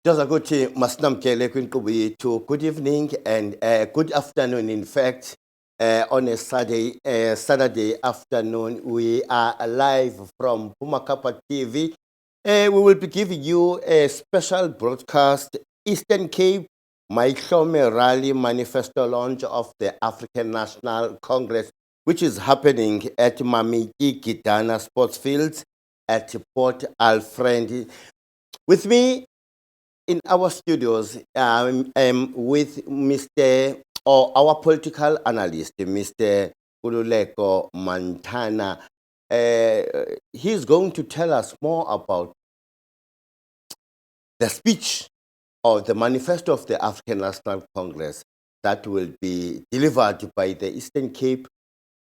Jozakuthi masinamkele kwinkqubo yethu. Good evening and good afternoon. In fact, on a Saturday afternoon, we are live from Pumakapa TV. We will be giving you a special broadcast, Eastern Cape, Maihlome Rally Manifesto Launch of the African National Congress, which is happening at Mamiki Gidana Sports Fields at Port Alfred. With me in our studios, I'm with our political analyst, Mr. Kululeko Montana. He's going to tell us more about the speech or the manifesto of the African National Congress that will be delivered by the Eastern Cape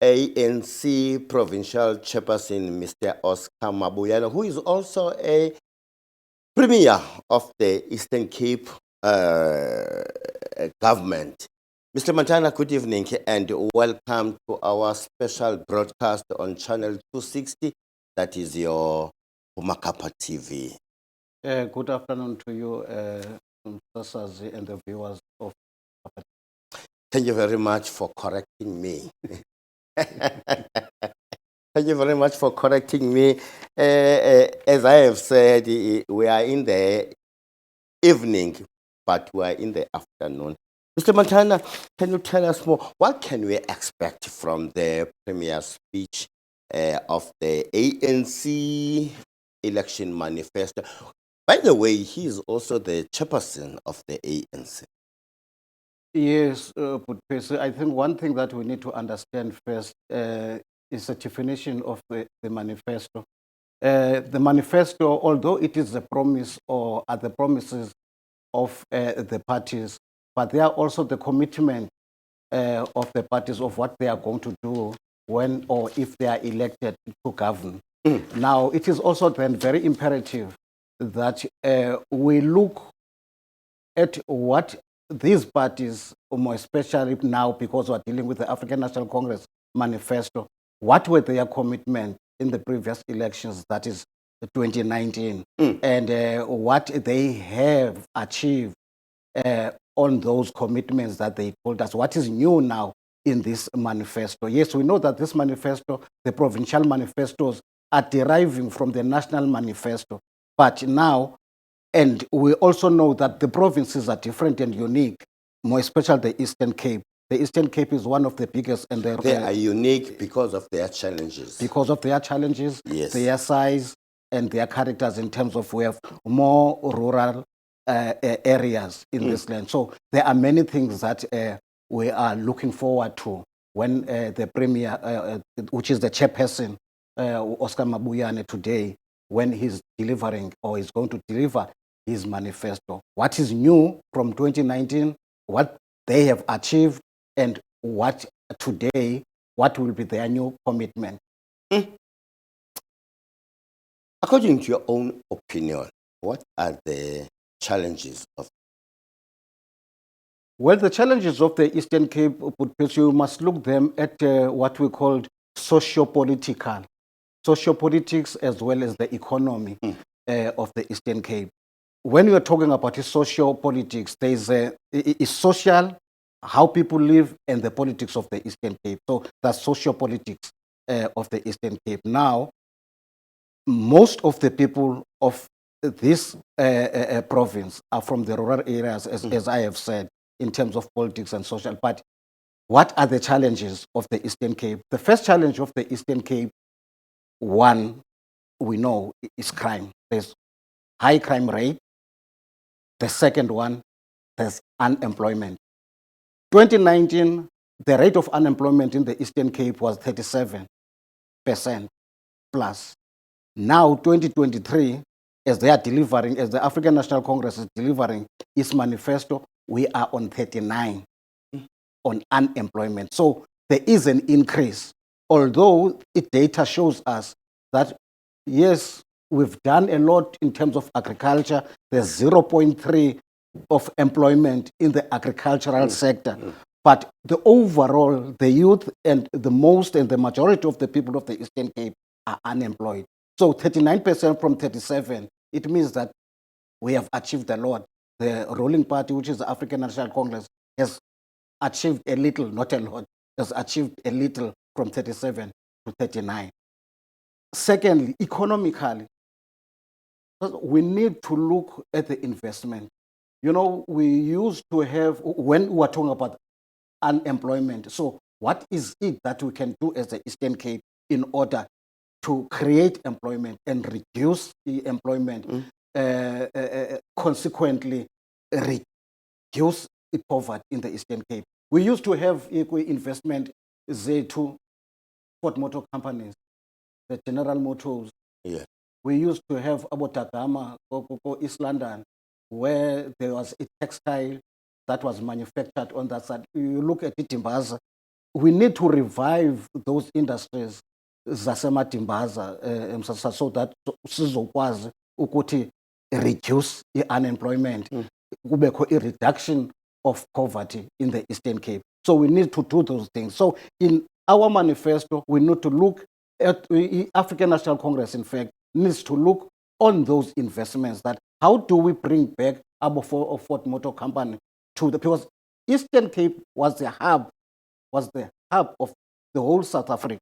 ANC provincial chairperson, Mr. Oscar Mabuyana, who is also a Premier of the Eastern Cape government. Mr. Montana, good evening and welcome to our special broadcast on Channel 260. That is your Pumakapa TV. Good afternoon to you, Mr. Sazi, and the viewers of. Thank you very much for correcting me. Thank you very much for correcting me. As I have said, we are in the evening, but we are in the afternoon. Mr. Montana, can you tell us more? What can we expect from the premier speech of the ANC Election Manifesto? By the way, he is also the chairperson of the ANC. Yes, but I think one thing that we need to understand first is the definition of the manifesto. The manifesto, although it is a promise or are the promises of the parties, but they are also the commitment of the parties of what they are going to do when or if they are elected to govern. Now, it is also then very imperative that we look at what these parties, more especially now because we're dealing with the African National Congress manifesto, what were their commitment in the previous elections, that is 2019, and what they have achieved on those commitments that they told us. What is new now in this manifesto? Yes, we know that this manifesto, the provincial manifestos, are deriving from the national manifesto. But now, and we also know that the provinces are different and unique, more especially the Eastern Cape. The Eastern Cape is one of the biggest, and they are unique because of their challenges. Because of their challenges, yes, their size, and their characters in terms of we have more rural areas in this land. So there are many things that we are looking forward to when the Premier, which is the chairperson, Oscar Mabuyane today, when he's delivering or is going to deliver his manifesto. What is new from 2019, what they have achieved, and what today, what will be their new commitment. According to your own opinion, what are the challenges of? Well, the challenges of the Eastern Cape, you must look them at what we call socio-political, socio-politics as well as the economy of the Eastern Cape. When we are talking about socio-politics, there is social, how people live, and the politics of the Eastern Cape. So that's socio-politics of the Eastern Cape. Now, most of the people of this province are from the rural areas, as I have said, in terms of politics and social. But what are the challenges of the Eastern Cape? The first challenge of the Eastern Cape, one, we know, is crime. There's high crime rate. The second one, there's unemployment. 2019, the rate of unemployment in the Eastern Cape was 37% plus. Now, 2023, as they are delivering, as the African National Congress is delivering its manifesto, we are on 39 on unemployment. So there is an increase, although data shows us that, yes, we've done a lot in terms of agriculture. There's 0.3 of employment in the agricultural sector. But the overall, the youth and the majority of the people of the Eastern Cape are unemployed. So 39% from 37, it means that we have achieved a lot. The ruling party, which is the African National Congress, has achieved a little, not a lot, has achieved a little from 37 to 39. Secondly, economically, we need to look at the investment. You know, we used to have, when we were talking about unemployment, so what is it that we can do as the Eastern Cape in order to create employment and reduce the employment, consequently reduce the poverty in the Eastern Cape? We used to have investment to Ford Motor Companies, the General Motors. Yeah. We used to have Abotagama, East London, where there was a textile that was manufactured on that side. You look at Timbaza, we need to revive those industries zasematimbaza so that sizokwazi ukuthi reduce unemployment, kubekho a reduction of poverty in the Eastern Cape. So we need to do those things. So in our manifesto, we need to look at the African National Congress, in fact, needs to look on those investments, that how do we bring back our Ford Motor Company to the, because Eastern Cape was the hub of the whole South Africa.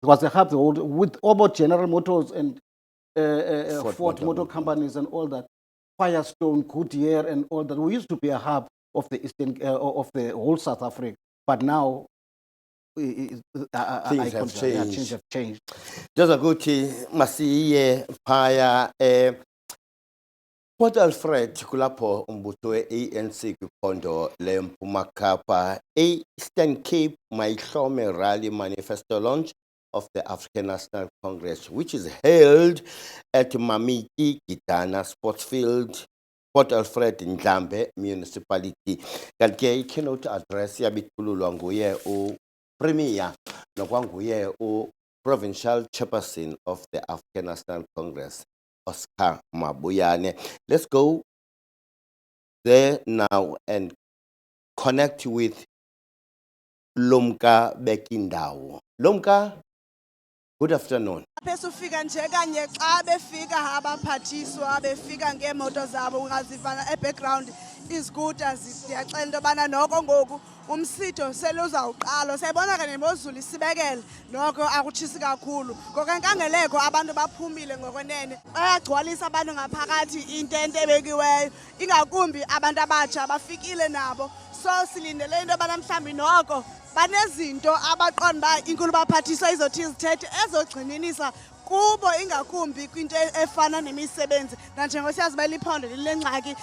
It was the hub with about General Motors and Ford Motor Companies and all that, Firestone, Goodyear, and all that. We used to be a hub of the Eastern of the whole South Africa, but now things have changed. Things have changed. Just ukuthi masiye phaya Port Alfred kulapho umbutho we-ANC kwiphondo leMpuma Kapa, Eastern Cape mayihlome rally manifesto launch of the African National Congress, which is held at Mamiki Gitana Sports Field, Port Alfred Ndlambe Municipality. Kanti ke i-keynote address yabithululwa nguye uPremier nokwanguye u-Provincial Chairperson of the African National Congress, Oscar Mabuyane. Let's go there now and connect with Lumka Bekindawo. Lumka, good afternoon. Pesufika nje kanye xa befika abaphathiswa befika ngeemoto zabo ungazivana e-background izikuters ndiyaxela into yobana noko ngoku umsitho seluzawuqalwa. Siyayibona ke nemozulu isibekele, noko akutshisi kakhulu. Ngokwenkangeleko abantu baphumile ngokwenene, bayagcwalisa abantu ngaphakathi intente ebekiweyo, ingakumbi abantu abatsha bafikile nabo. So silindele into yobana mhlawumbi noko banezinto abaqonda uba inkulu baphathiswa izothi izithethe ezogxininisa kubo, ingakumbi kwinto efana nemisebenzi. Nanjengoba siyazi uba liphondo linengxaki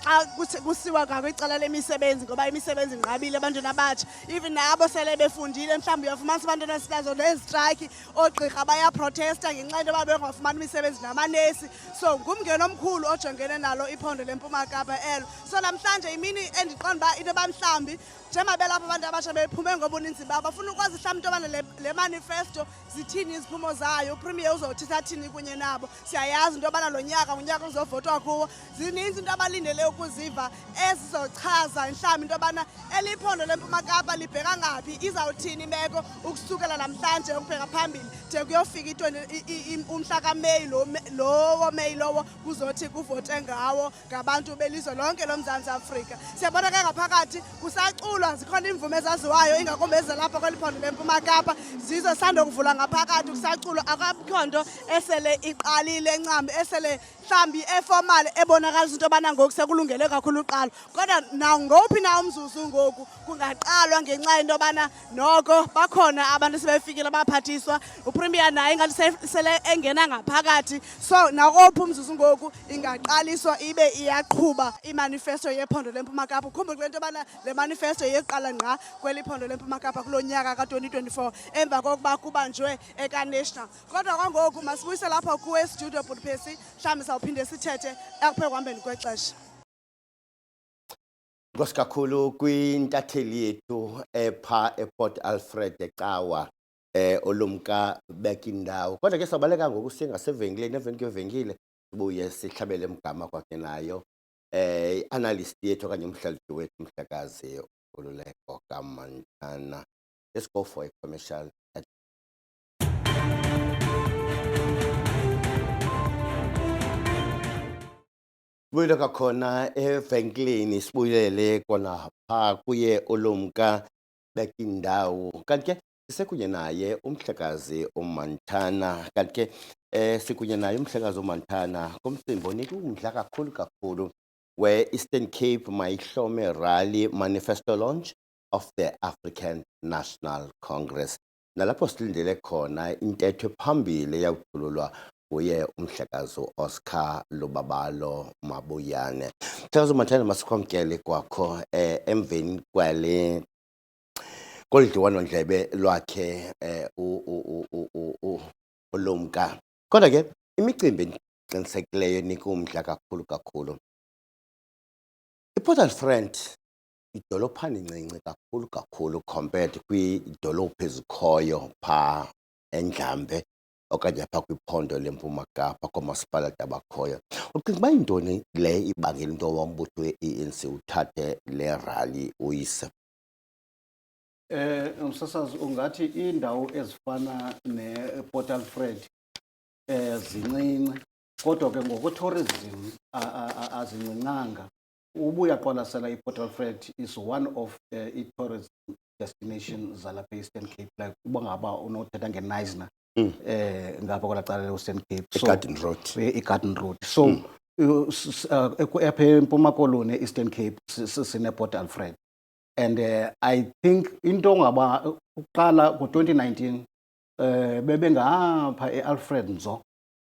xa kusiwa kwicala lemisebenzi, ngoba imisebenzi inqabile ebantwini abatsha. Even nabo sele befundile, mhlawumbi uyafumanisa abantwana besikazo nezitrayikhi, oogqirha bayaprotesta ngenxa into yoba bengafumani imisebenzi namanesi. So ngumngeni omkhulu ojongene nalo iphondo leMpuma Kapa elo. So namhlanje imini endiqonda uba into yoba mhlawumbi njengoba belapha abantu abatsha bephume ngobuninzi babo, bafuna ukwazi mhlawumbi into yobana le manifesto zithini iziphumo zayo, uPremier uzothi sathini kunye nabo. Siyayazi into yobana lo nyaka ngunyaka uzovotwa kuwo. Zininzi into abalindele ukuziva ezizochaza mhlawumbi into yobana eliphondo leMpuma Kapa libheka ngaphi, izawuthini imeko ukusukela namhlanje ukubheka phambili de kuyofika umhla kaMeyi, lo woMeyi lowo kuzothi kuvote ngawo ngabantu belizwe lonke loMzantsi Afrika. Siyabona ke ngaphakathi kusaculwa, zikhona imvume ezaziwayo ingakumbi ezalapha kweli phondo leMpuma Kapa, zizo sandokuvula ngaphakathi kusaculwa. Akukho nto esele iqalile ncam, esele mhlawumbi eformal ebonakalisa into yobana ngoku sekulungele kakhulu uqalo. Kodwa nangowuphi na umzuzu ngoku kungaqalwa ngenxa yento yobana noko bakhona abantu sebefikile abaphathiswa, uPremier naye ingathi sele engena ngaphakathi. So nakowuphi umzuzu ngoku ingaqaliswa ibe iyaqhuba imanifesto yephondo leMpuma Kapa. Ukhumbule kule nto yobana le manifesto yeqala ngqa kweli phondo leMpuma Kapa kulo nyaka ka-2024 emva kokuba kubanjwe eka-national. Kodwa kwangoku masibuyise lapho kuwe estudio Budapest, mhlawumbi sawuphinde sithethe akuphe kuhambeni kwexesha. Nkosi kakhulu kwintatheli yethu epha ePort Alfred ecawa uLumka Bekindawo. Kodwa ke sabaleka ngoku singasevenkileni, emveni kwevenkile sibuye sihlabele emgama kwakhe nayo i-analyst yethu okanye umhlalutyi wethu Mhlakazi Oluleko Kamantana. Let's go for a commercial Buyela kakhona evenkileni sibuyele kona pha kuye ulumka bekindawo kanti ke sisekunye naye umhlekazi uManthana kanti ke sikunye naye umhlekazi uManthana kumcimbi onika umdla kakhulu we-Eastern Cape Mayihlome Rally Manifesto Launch of the African National Congress nalapho silindele khona intetho phambili yawuthululwa kuye umhlekazi Oscar Lubabalo Mabuyane. Mhlekazi uManthana masikwamkele kwakho emveni kwale kolidliwano ndlebe lwakhe ulumka. Kodwa ke imicimbi endiqinisekileyo enika umdla kakhulu. iPort Friend idolophana incinci kakhulu compared kwiidolophu ezikhoyo pha eNdlambe okanye pha kwiphondo leMpuma Kapa koomasipalati abakhoyo. Ucinga uba yintoni le ibangela into yoba umbutho we-ANC uthathe le rally uyise? Umsasazi ungathi iindawo ezifana nePort Alfred zincinci kodwa ke ngokwe-tourism azincinanga. Uba uyaqwalasela iPort Alfred is one of i-tourism destinations zalapha e-Eastern Cape, like uba ngaba unothetha ngeNisna ngapha kwelaa cala le-Western Cape, Garden Road. I-Garden Road. So apha eMpuma Koloni e-Eastern Cape sinePort Alfred. And I think into ngaba uqala ngo-2019 bebengapha e-Alfred Nzo.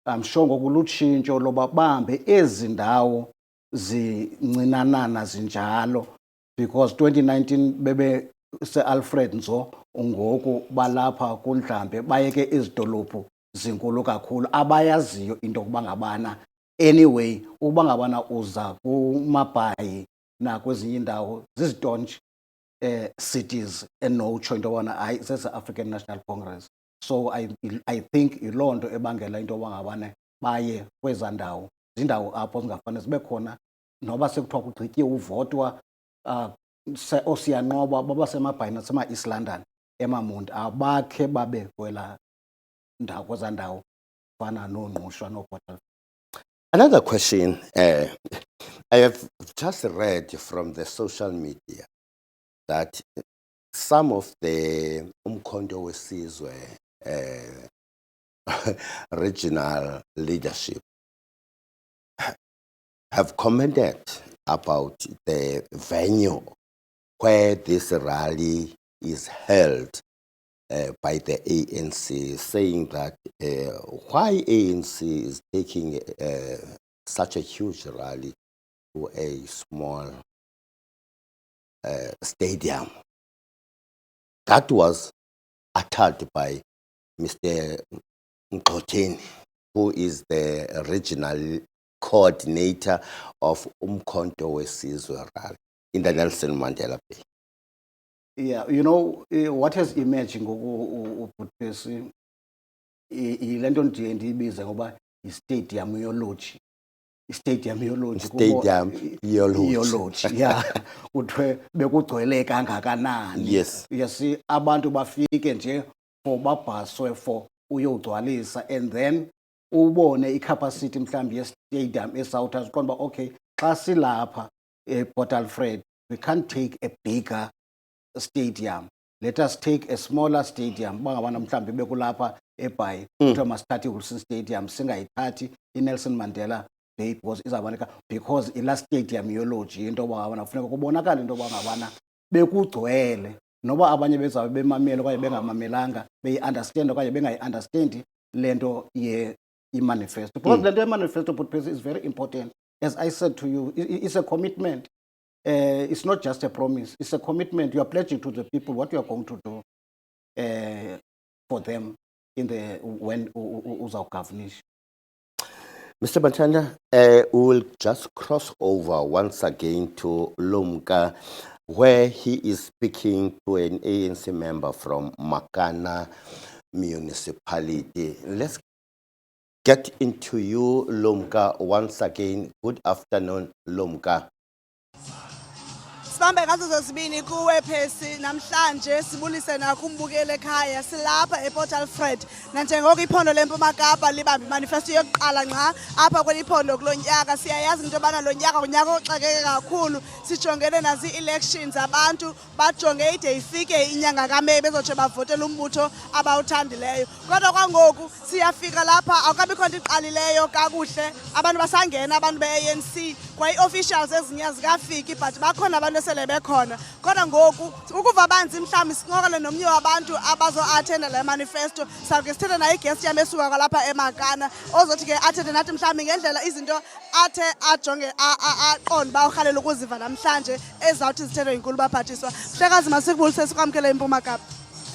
I'm sure ngokulutshintsho loba bambe ezi ndawo zincinanana zinjalo because 2019 bebe se-Alfred Nzo ngoku balapha kuNdlambe bayeke izidolophu zinkulu kakhulu abayaziyo into yokuba ngabana anyway uba ngabana uza kuMabhayi nakwezinye indawo zizitontshi cities enotsho into yobana hayi zeze-African National Congress. So I think yiloo nto ebangela into yoba ngabana baye kweza ndawo zindawo apho zingafane zibe khona noba sekuthiwa kugqityiwe uvotwa osiyanqoba babaseMabhayi nasema-East London emaMonti abakhe babe kwela ndawo kweza ndawo fana noNgqushwa nooPort. Another question, I have just read from the social media that some of the Umkhonto Wesizwe regional leadership have commented about the venue where this rally is held by the ANC, saying that why ANC is taking such a huge rally to a small stadium. That was uttered by Mr. Mqotheni, who is the regional coordinator of Umkhonto Wesizwe Rally in the Nelson Mandela Bay. Yeah, you know what has emerged ngoku ile nto nje ndiyibiza ngoba yi-stadium yology. I-stadium yology. Stadium yology. Yeah. Kuthiwe bekugcwele kangakanani. Yes. Yes, abantu bafike nje for babhaswe for uyogcwalisa and then ubone i-capacity mhlawumbi ye-stadium eSouth uqonda uba okay xa silapha ePort Alfred we can't take a bigger stadium, let us take a smaller stadium. Bangabana mhlawumbi bekulapha eBhayi kuthiwa masithathe iWilson Stadium singayithathi iNelson Mandela Bay because ilaa stadium yology into yoba ngabana kufuneka kubonakala into yoba ngabana bekugcwele noba abanye bezawube bemamela okanye bengamamelanga beyi-understand okanye bengayi-understandi le nto i-manifesto. Because le nto ye-manifesto is very important. As I said to you, it's a commitment. It's not just a promise, it's a commitment. You are pledging to the people what you are going to do for them in the when uzawugovernisha. Mr. Manthana, we will just cross over once again to Lumka, where he is speaking to an ANC member from Makana municipality. Let's get into you, Lumka, once again. Good afternoon, Lumka. Masibambe ngazo zozibini kuwe phesi namhlanje sibulise nakumbukele ekhaya silapha ePort Alfred nanjengoko iphondo leMpuma Kapa libambe imanifesto yokuqala nqa apha kweliphondo kulonyaka siyayazi into yobana lo nyaka unyaka oxakeke kakhulu sijongene nazi elections abantu bajonge ide ifike inyanga kaMeyi bezotsho bavotele umbutho abawuthandileyo kodwa kwangoku siyafika lapha akukabikho nto iqalileyo kakuhle abantu basangena abantu be-ANC kwayi-officials ezinye zikafiki but bakhona abantu esele bekhona kodwa ngoku ukuva abanzi mhlawumbi sincokole nomnye wabantu abazo-athenda le manifesto sawuke sithethe naye igest yam esuka kwalapha eMagana ozothi ke athethe nathi mhlawumbi ngendlela izinto athe ajonge aqonde uba urhalela ukuziva namhlanje ezizawuthi zithethwe yinkulu baphathiswa. Mhlekazi masikubulise sikwamkele iMpuma Kapa.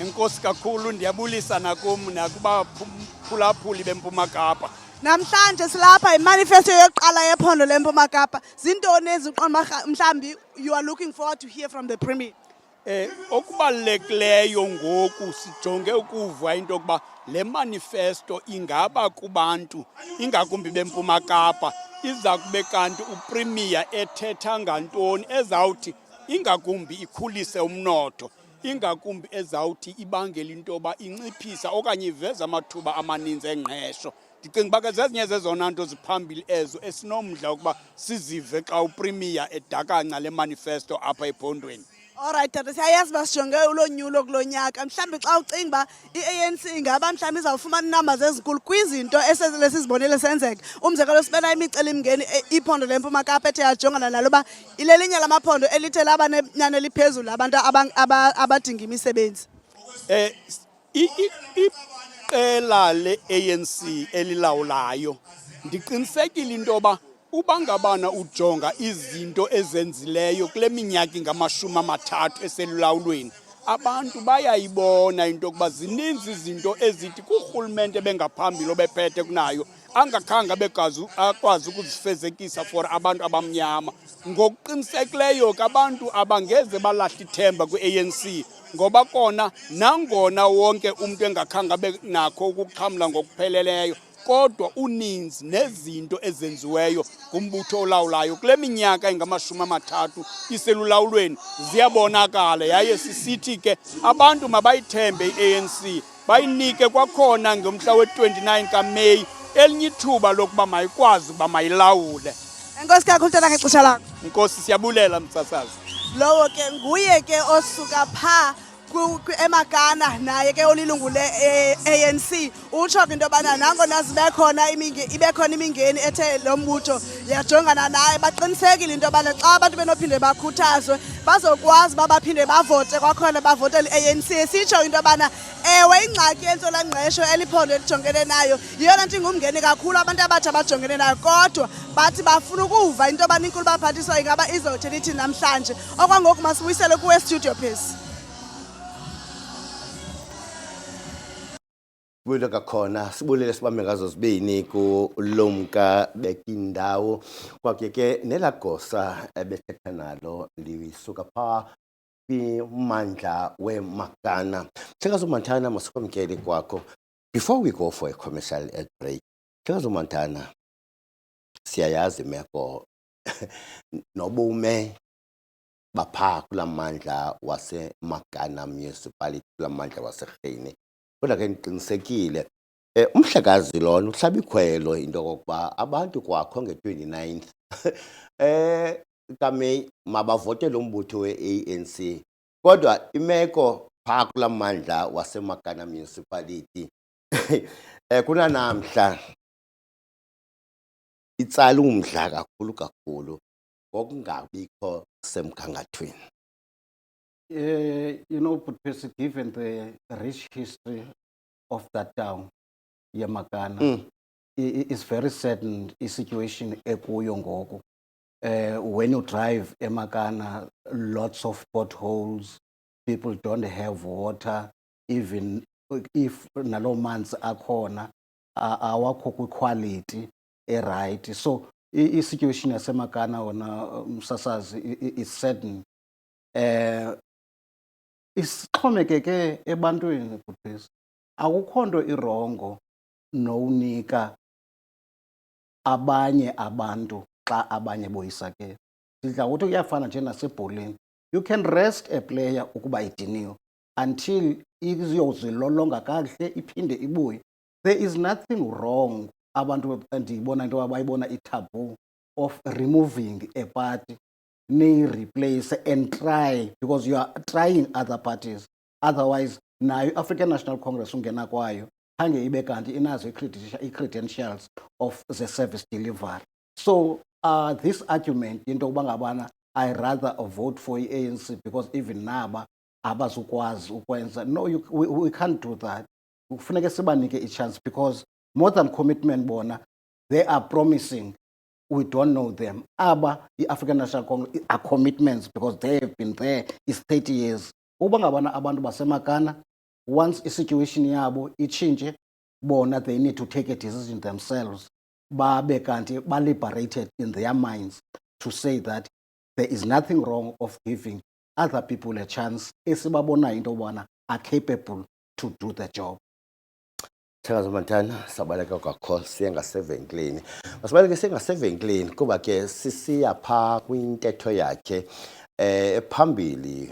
Enkosi kakhulu ndiyabulisa nakum nakubaphulaphuli beMpuma Kapa. Namhlanje silapha imanifesto yokuqala yephondo leMpuma Kapa. Zintoni eziqonda mhlawumbi you are looking forward to hear from the Premier? Okubalulekileyo ngoku sijonge ukuva into yokuba le manifesto ingaba kubantu ingakumbi beMpuma Kapa iza kube kanti uPremier ethetha ngantoni ezawuthi ingakumbi ikhulise umnotho, ingakumbi ezawuthi ibangele into yoba inciphisa okanye iveze amathuba amaninzi engqesho. Ndicinga uba ke zezinye zezona nto ziphambili ezo esinomdla ukuba sizive xa uPremier edakanca le manifesto apha ephondweni. Alright, tata siyayazi uba sijonge ulonyulo kulo nyaka mhlawumbi xa ucinga uba i-ANC ingaba mhlawumbi izawufumana iinamba ezinkulu kwizinto esele sizibonile senzeka. Umzekelo sibe nayo imicelimngeni iphondo leMpuma Kapa ethe yajongana nalo uba ilelinye lamaphondo elithe laba nenani eliphezulu abantu abadinga imisebenzi. Iqela le-ANC elilawulayo ndiqinisekile into yoba uba ngabana ujonga izinto ezenzileyo kule minyaka ingama-30 eselulawulweni abantu bayayibona into yokuba zininzi izinto ezithi kurhulumente bengaphambili obephethe kunayo angakhange akwazi ukuzifezekisa for abantu abamnyama. Ngokuqinisekileyo ke abantu abangeze balahla ithemba kwi-ANC ngoba kona nangona wonke umntu engakhange abe nakho ukuxhamla ngokupheleleyo kodwa uninzi nezinto ezenziweyo ngumbutho olawulayo kule minyaka engama-30 iselulawulweni ziyabonakala yaye sisithi ke abantu mabayithembe i-ANC bayinike kwakhona ngomhla we-29 kaMeyi elinye ithuba lokuba mayikwazi uba mayilawule. Enkosi kakhulu tata ngexesha lakho. Nkosi siyabulela msasazi. Lowo ke nguye ke osuka phaa eMagana naye ke olilungu le-ANC utsho ke into yobana nangona ibekhona imingeni ethe lo mbutho yajongana naye baqinisekile into yobana xa abantu benophinde bakhuthazwe bazokwazi uba baphinde bavote kwakhona bavotele i-ANC. Sitsho into yobana ewe ingxaki yentswelangqesho eliphondo elijongene nayo yiyona nto ingumngeni kakhulu abantu abatsha bajongene nayo kodwa bathi bafuna ukuva into yobana inkulu baphathiswa ingaba izothini ithini namhlanje. Okwangoku masibuyisele kuwe studio phesi. Bulo kakhona sibulele sibambe ngazo zibini kulomka bekindawo kwakhe ke nelagosa ebethetha nalo lisuka pha kwimandla weMagana. Mhlekazi uManthana masikwamkele kwakho. Before we go for a commercial break, Mhlekazi uManthana siyayazi imeko nobume bapha kula mandla waseMagana municipality kula mandla waseRhini. Kodwa ke ndiqinisekile umhlekazi lona uhlaba ikhwelo into yokokuba abantu kwakho nge-29th kaMeyi mabavotele umbutho we-ANC kodwa imeko phaa kula mandla waseMagana municipality kunanamhla itsala umdla kakhulu ngokungabikho semgangathweni. You know, given the rich history of that town, Yamagana, it's very certain a situation ekuyo ngoku. When you drive Yamagana, lots of potholes, people don't have water, even if nalo manzi akhona awakho quality right. So the situation yaseMagana ona msasazi is certain. Isixhomekeke ebantwini bhutis akukho nto irongo nowunika abanye abantu xa abanye boyisakele. Sidla ukuthi kuyafana nje nasebholeni You can rest a player ukuba idiniwe until iziyozilolonga kakuhle iphinde ibuye. There is nothing wrong abantu endiyibona into abayibona itaboo of removing a party, replace and try, because you are trying other parties. Otherwise, nayo African National Congress ungena kwayo khange ibe kanti inazo i-credentials of the service delivery. So this argument into yokuba ngabana I rather vote for i-ANC because even naba abazukwazi ukwenza, no, we can't do that. Kufuneka sibanike i-chance because more than commitment bona, they are promising. We don't know them. The African National Congress are commitments because they have been there. It's 30 years. Uba ngabana abantu basemakana, once a situation yabo ichinje, bona they need to take a decision themselves. Babe kanti liberated in their minds to say that there is nothing wrong of giving other people a chance esibabona into bona are capable to do the job. Thakaza Mantana sabaleka kakhulu siye ngasevenkileni. Masibaleke sengasevenkileni kuba ke sisiya pha kwintetho yakhe phambili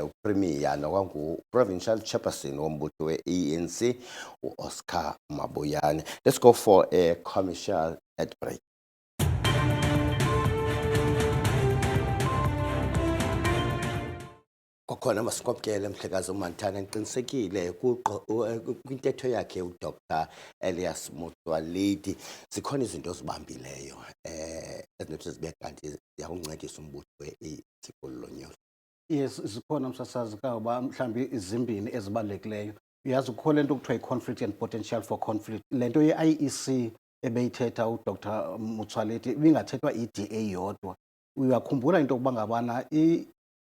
uPremier nokwangu Provincial Chairperson wombutho we-ANC uOscar Mabuyane. Let's go for a commercial ad break. Kokhona masikwamkele Mhlekazi uMantana ngiqinisekile kwintetho yakhe uDr Elias Motsoaledi zikhona izinto ezibambileyo ezinothi zibe kanti ziyakuncedisa umbutho we-ANC kulonyulo. Yes, zikhona msasazi kawuba mhlambi izimbini ezibalulekileyo. Uyazi ukho lento kuthiwa i-conflict and potential for conflict. Lento ye-IEC ebeyithetha uDr Motsoaledi ibingathethwa i-DA yodwa. Uyakhumbula into yokuba ngabana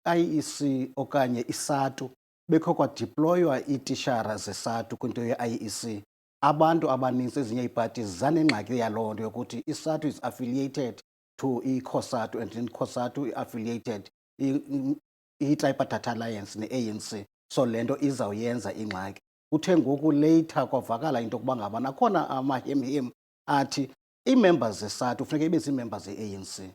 IEC okanye iSATU bekho kwadeploywa iitishara zeSATU kwinto ye-IEC. Abantu abaninzi ezinye iiparties zanengxaki yaloo nto yokuthi iSATU is affiliated to iCOSATU and iCOSATU affiliated i-Tripartite Alliance ne-ANC. So le nto izawuyenza ingxaki. Kuthe ngoku later kwavakala into yokuba ngabana akhona amahemhem athi ii-members zeSATU funeka ibe zii-members ze-ANC.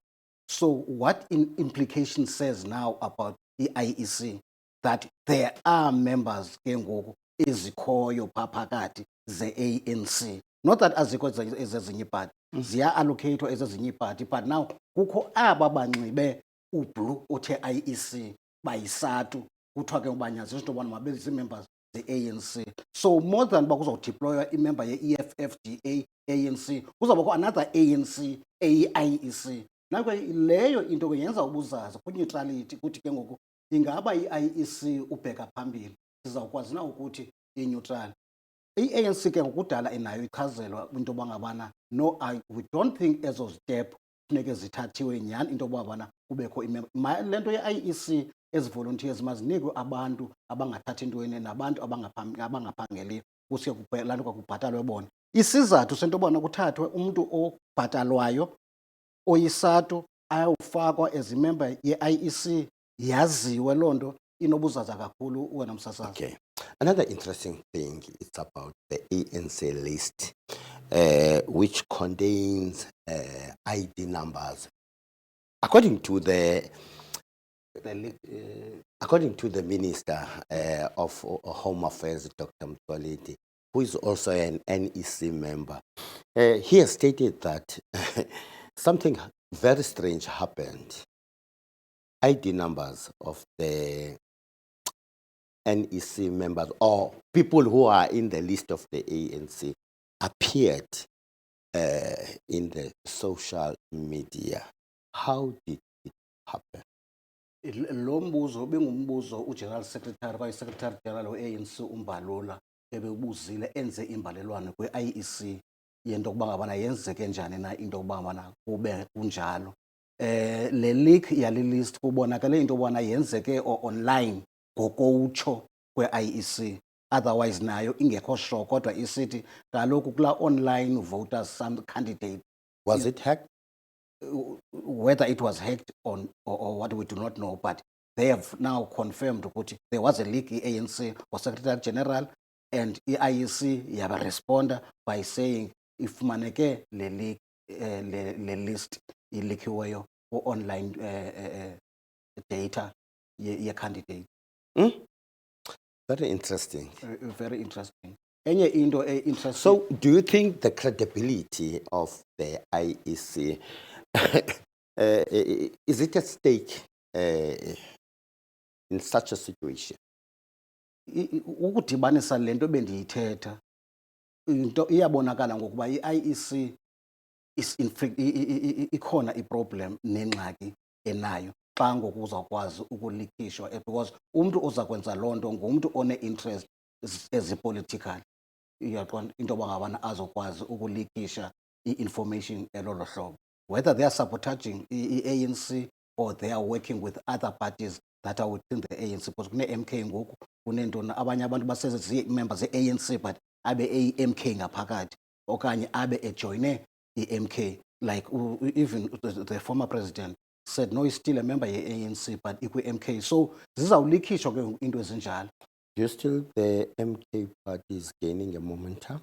So what implication says now about the IEC that there are members ke ngoku ezikhoyo phakathi ze-ANC. Not that azikho ezezinye iipati, ziya-allocatwa ezezinye iipati, but now kukho aba banxibe ublue othe IEC bayiSATU kuthiwa ke ubanyanziswa into yobana mabe zii-members ze-ANC. So more than uba kuzawudeploywa imember ye-EFFDA ANC, kuzawubakho another ANC eyi-IEC. Nakho leyo into ke yenza ubuzaza ku-neutrality kuthi ke ngoku ingaba i-IEC ubheka phambili sizawukwazi na ukuthi i-neutral. I-ANC ke ngokudala inayo ichazelwa into yoba ngabana no, we don't think ezo step funeke zithathiwe nyhani into yoba ngabana kubekho le nto ye-IEC ezi volunteers mazinikwe abantu abangathathi ntweni nabantu abangaphangeliyo kusuke laa nto kwakubhatalwe bona. Isizathu sento yobana kuthathwe umntu obhatalwayo oyiSATU ayawufakwa as member ye-IEC yaziwe loo nto inobuzaza kakhulu wena msasazi. Okay. Another interesting thing is about the ANC list, which contains ID numbers. According to the Minister of Home Affairs, Dr. Motsoaledi, who is also an NEC member, he has stated that something very strange happened. ID numbers of the NEC members or people who are in the list of the ANC appeared in the social media. How did it happen? Lo mbuzo bengumbuzo uGeneral Secretary kwaye Secretary General we-ANC uMbalula ebebuzile enze imbalelwano kwe-IEC yento yokuba ngabana yenzeke njani na into yokuba ngabana kube kunjalo. Le leak yale list kubonakale into yobana yenzeke online ngokowutsho kwe-IEC, otherwise nayo ingekho sure kodwa isithi kaloku kula online voters some candidate. Was it hacked? Whether it was hacked or what we do not know, but they have now confirmed that there was a leak in ANC or Secretary General, and IEC yaba responder by saying if maneke le leak le list ilikiweyo online data candidate. Very interesting. Very interesting. Enye into interesting. So, do you think the credibility of the IEC is it at stake in such a situation? Ukudibanisa lento bendiyithetha into iyabonakala ngokuba i-IEC is in fact ikhona iproblem nengxaki enayo xa ngoku uzawukwazi ukulikishwa because umuntu oza kwenza loo nto ngumntu one-interest ezipolitical. Iyaqonda into yoba ngabana azokwazi ukulikisha i-information elolo hlobo, whether they are sabotaging i-ANC or they are working with other parties that are within the ANC, because kune-MK ngoku kunentona abanye abantu basezi-members ze-ANC but abe eyi-MK ngaphakathi okanye abe ejoyine i-MK, like even the former president said no, he's still a member ye-ANC but ikwi-MK. So zizawulikhishwa ke into ezinjalo. Do you still the MK party is gaining a momentum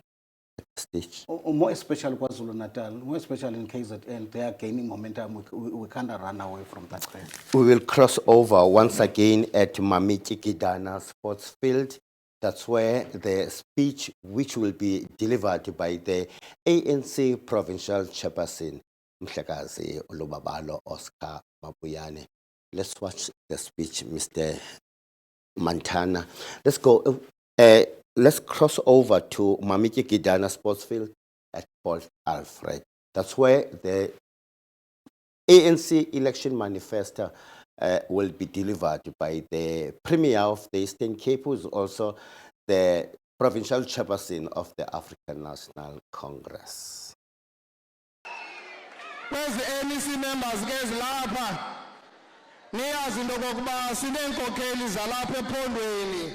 at this stage? More especially KwaZulu-Natal, more especially in KZN, they are gaining momentum. We can't run away from that trend. We will cross over once again at Mamiki Gidana Sports Field. That's where the speech, which will be delivered by the ANC provincial chairperson, Mhlekazi Olubabalo Oscar Mabuyane. Let's watch the speech, Mr. Montana. Let's go. Let's cross over to Mamiki Gidana Sports Field at Port Alfred. That's where the ANC Election Manifesto will be delivered by the Premier of the Eastern Cape, who is also the provincial chairperson of the African National Congress. Where's the ANC members? Guys, lapha. Niyazi into kokuba sineenkokheli zalapha ephondweni.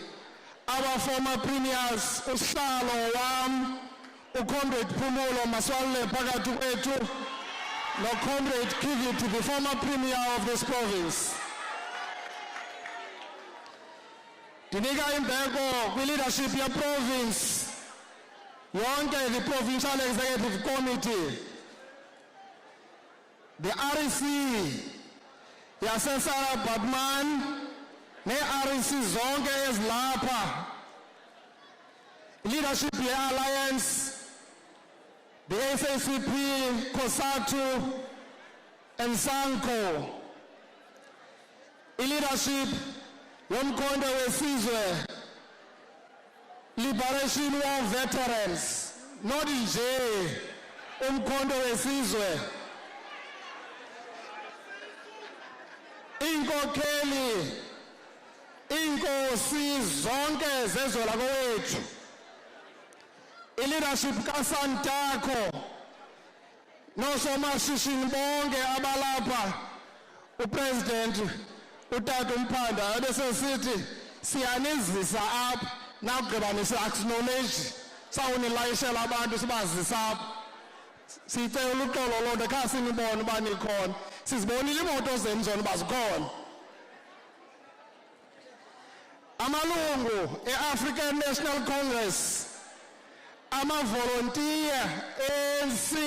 Our former premiers, uShalo wam, uComrade Phumulo Maswale phakathi kwethu, noComrade Kivit, the former premier of this province. Ndinika imbeko kwi-leadership ye-province, yonke the provincial executive committee, the REC, yasesara Badman, ne-REC zonke ezilapha, leadership ye-alliance, the SACP, COSATU, and SANCO, leadership yomkhonto wesizwe, Liberation War veterans, not nje umkhonto wesizwe, inkokheli, inkosi zonke zezwe lakowethu, leadership kaSantako, nosomashishini bonke abalapha, upresident uTata uMphanda ebesesithi siyanizisa apha nakugqiba nisi-acknowledge sawunilayishela abantu sibazisa apha, sicela uxolo loo nto kha sinibone uba nikhona, sizibonile imoto zenu zona uba zikhona. Amalungu e-African National Congress, amavolontiya ANC,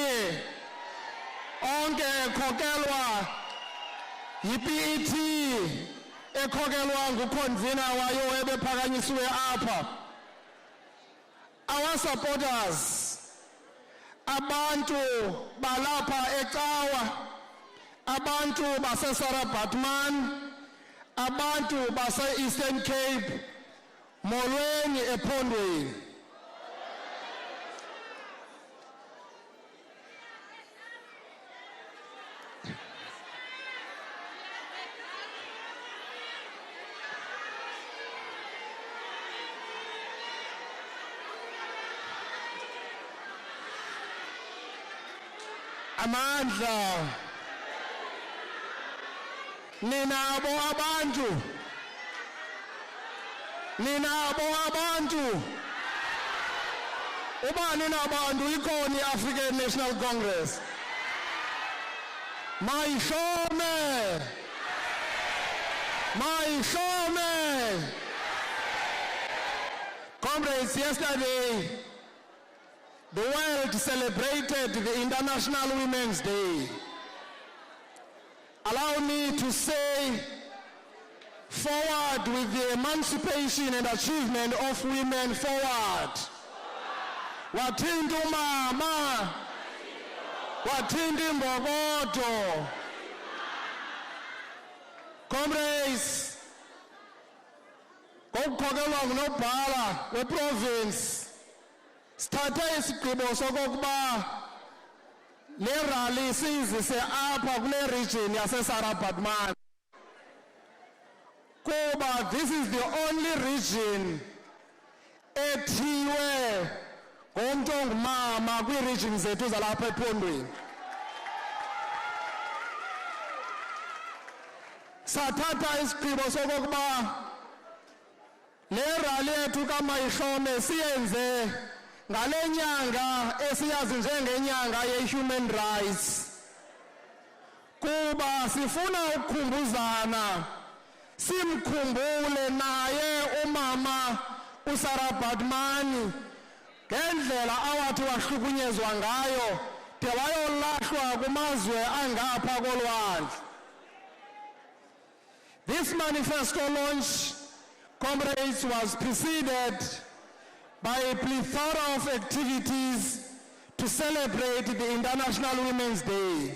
onke ekhokelwa yi-PET, ekhokelwa nguconvener wayo ebephakanyisiwe apha, our supporters, abantu balapha eCawa, abantu basesara Batman, abantu base-Eastern Cape, molweni ephondweni. Amandla, ninabo abantu, ninabo abantu, ubani nabantu ikhona i-African National Congress. Mayishome, mayishome. Comrades, yesterday the world celebrated the International Women's Day. Allow me to say Forward with the emancipation and achievement of women, forward. Wathinta umama, wathinta imbokodo. Comrades, ngokukhokelwa ngunobhala weprovince, sithathe isigqibo sokokuba le rally sizise apha kule region yaseSarabhatman. Kuba this is the only region ethiwe ngomntu ongumama kwii-region zethu zalapha ephondweni. Sathatha isigqibo sokokuba le rally yethu kaMayihlome siyenze ngale nyanga esiyazi njengenyanga ye-human rights. Kuba sifuna ukukhumbuzana, simkhumbule naye umama uSarabhatman ngendlela awathi wahlukunyezwa ngayo de wayolahlwa kumazwe angapha kolwandle. This manifesto launch, comrades, was preceded by a plethora of activities to celebrate the International Women's Day.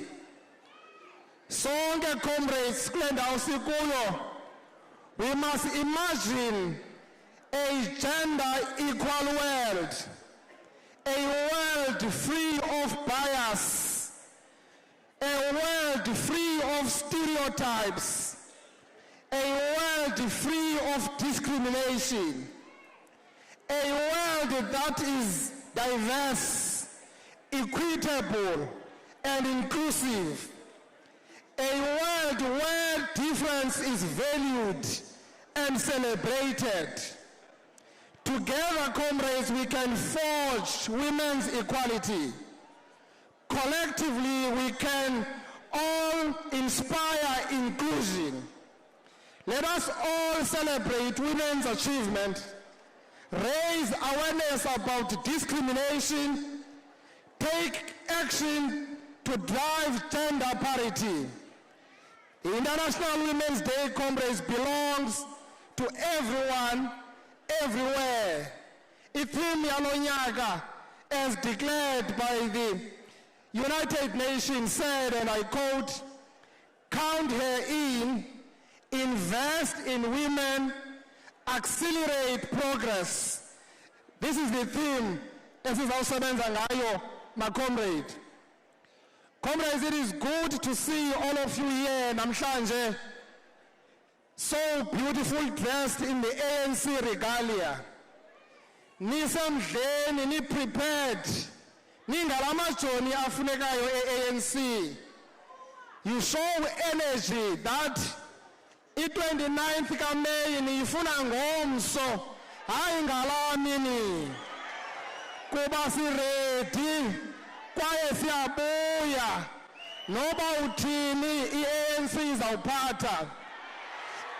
Sonke comrades kule ndawo sikuyo, we must imagine a gender equal world, a world free of bias, a world free of stereotypes, a world free of discrimination, a world that is diverse, equitable, and inclusive, a world where difference is valued and celebrated. Together, comrades, we can forge women's equality. Collectively, we can all inspire inclusion. Let us all celebrate women's achievement, raise awareness about discrimination, take action to drive gender parity. The International Women's Day, comrades, belongs to everyone, everywhere. I-theme yalo nyaka, as declared by the United Nations, said, and I quote, "Count her in, invest in women, accelerate progress." This is the theme esizawusebenza ngayo, my comrade. Comrades, it is good to see all of you here namhlanje, so beautiful dressed in the ANC regalia. Nisemdleni, ni prepared, ningalamajoni afunekayo e-ANC. You show energy that i-29th kaMeyi niyifuna ngomso, hayi ngalamini. Kuba siredi kwaye siyabuya, noba uthini i-ANC izawuphatha.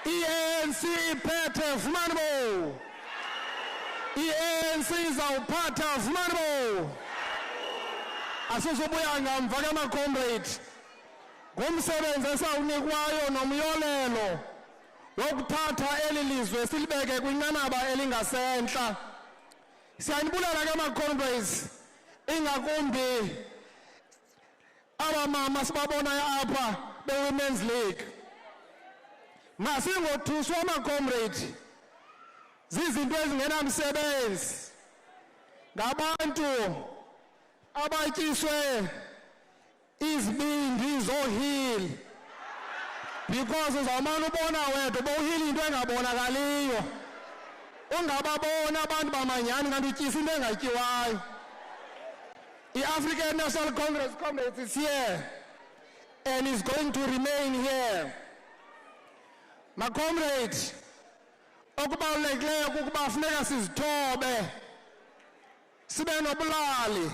I-ANC iphethe, vumani bo. I-ANC izawuphatha, vumani bo. Asizubuya ngamva ke ma-comrade, ngumsebenzi esawunikwayo nomyolelo wokuthatha eli lizwe silibeke kwinqanaba elingasentla. Siyanibulela ke ma-comrades, ingakumbi abamama sibabonayo apha be-Women's League. Masingothuswa ama-comrade zizinto ezingenamsebenzi, ngabantu abatyiswe izibindi zohili, because uzawumane ubona wedwa bowuhila into engabonakaliyo, ungababona abantu bamanyani kanti utyisa into engatyiwayo. The-African National Congress, comrades, is here and is going to remain here. My comrades, okubalulekileyo kukuba funeka sizithobe, sibe nobulali,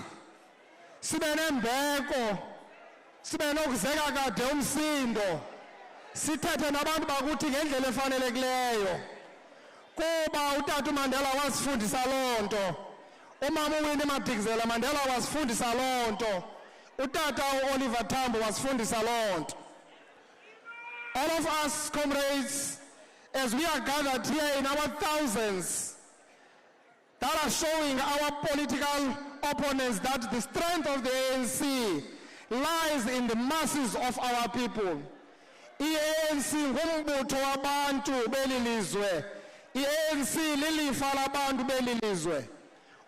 sibe nembeko, sibe nokuzeka kade umsindo, sithethe nabantu bakuthi ngendlela efanelekileyo. Kuba utata uMandela wasifundisa loo nto, umama uWinnie Madikizela Mandela wasifundisa loo nto, utata uOliver Tambo wasifundisa loo nto. All of us, comrades, as we are gathered here in our thousands, that are showing our political opponents that the strength of the ANC lies in the masses of our people. I-ANC ngumbutho wabantu beli lizwe. I-ANC lilifa labantu beli lizwe.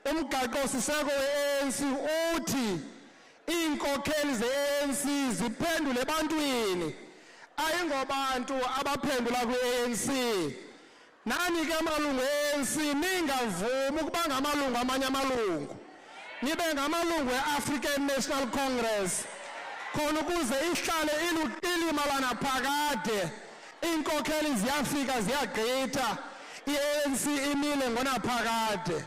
Umgaqo-siseko we-ANC uthi iinkokheli ze-ANC ziphendule ebantwini, ayingobantu abaphendula kwi-ANC. Nani ke amalungu e-ANC ningavumi ukuba ngamalungu amanye amalungu, nibe ngamalungu e-African National Congress, khona ukuze ihlale iluqilima lanaphakade. Iinkokheli ziyafika ziyagqitha, i-ANC imile ngonaphakade.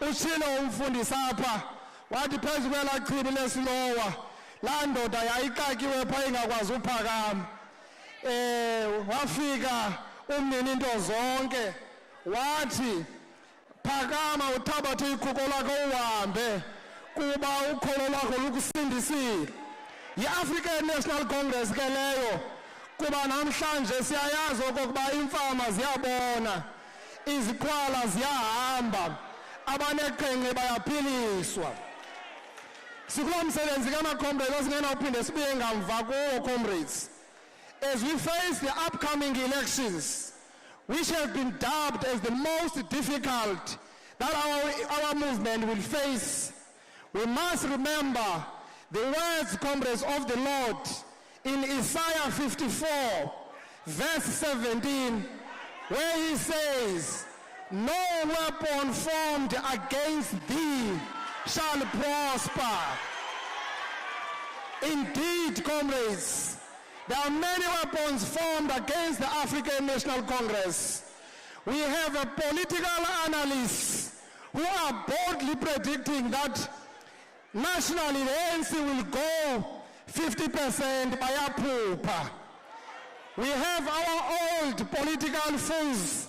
Utshilo umfundisi apha wathi phezu kwelaa chibi lesilowa laa ndoda yayikakiwe phaa ingakwazi uphakama. Wafika umnini into zonke wathi phakama uthabathe ikhuko lakho uhambe kuba ukholo lwakho lukusindisile. Yi-African National Congress ke leyo, kuba namhlanje siyayazi okokuba imfama ziyabona, izikhwala ziyahamba, abaneqhenqe bayaphiliswa. Sikulaa msebenzi kama-comrades esingenawuphinde sibuye ngamva kuwo, comrades. As we face the upcoming elections, which have been dubbed as the most difficult that our movement will face, we must remember the words, comrades, of the Lord in Isaiah 54, verse 17, where he says, "No weapon formed against thee shall prosper." Indeed, comrades, there are many weapons formed against the African National Congress. We have a political analysts who are boldly predicting that nationally the ANC will go 50% by Apupa. We have our old political foes,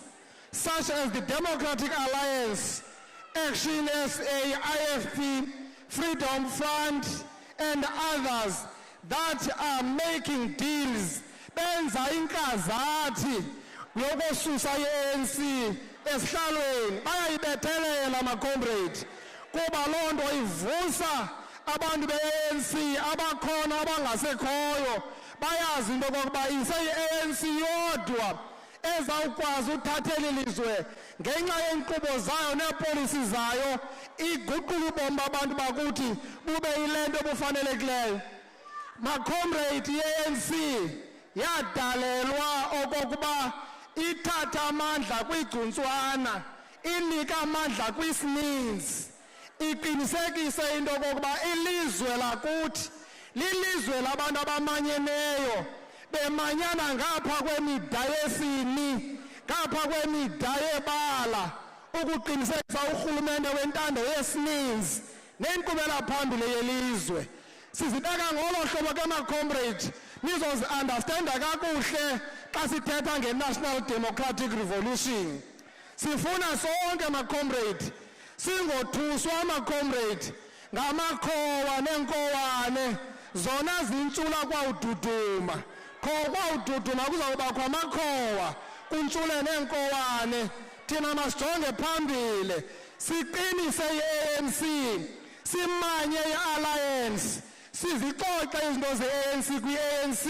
such as the Democratic Alliance, Action SA, IFP, Freedom Front, and others that are making deals. Benza inkazathi yokususa i-ANC esihlalweni, bayayibethelela ama-comrade, kuba loo nto ivusa abantu be-ANC abakhona abangasekhoyo bayazi into okokuba ise-ANC yodwa ezawukwazi uthathela ilizwe ngenxa yeenkqubo zayo neepolisi zayo, iguqula ubomi babantu bakuthi bube yile nto bufanelekileyo. Ma-comrade, i-ANC yadalelwa okokuba ithatha amandla kwigcuntswana, inike amandla kwisininzi, iqinisekise into okokuba ilizwe lakuthi lilizwe labantu abamanyeneyo, bemanyana ngapha kwemida yesini, ngapha kwemida yebala, ukuqinisekisa urhulumente wentando yesininzi nenkqubela phambili yelizwe. Sizibeka ngolo hlobo ke ma-comrade nizozi-understanda kakuhle xa sithetha nge-National Democratic Revolution. Sifuna sonke ma-comrade singothuswa ma-comrade ngamakhowa neenkowane, zona zintshula kwawududuma. Kho kwawududuma kuzawubakho amakhowa, kuntshule neenkowane. Thina masijonge phambili, siqinise i-ANC, simanye i-alliance, sizixoxe izinto ze-ANC kwi-ANC,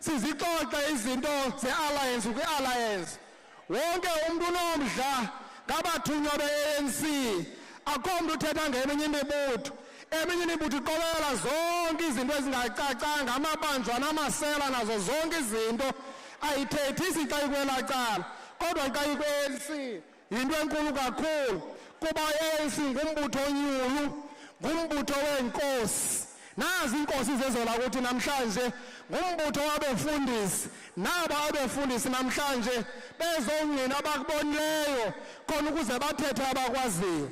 sizixoxe izinto ze-alliance kwi-alliance. Wonke umntu unomdla ngabathunywa be-ANC, akho mntu uthetha ngeminye imibutho. Eminye imibutho iqokelela zonke izinto ezingacacanga, amabanjwana, amasela, nazo zonke izinto. Ayithethisi xa ikwelaa cala, kodwa xa ikwe-ANC yinto enkulu kakhulu, kuba i-ANC ngumbutho onyulu, ngumbutho weenkosi. Nazi iinkosi zezo lakuthi namhlanje, ngumbutho wabefundisi. Naba abefundisi namhlanje bezongqina abakubonileyo khona ukuze bathethe abakwaziyo.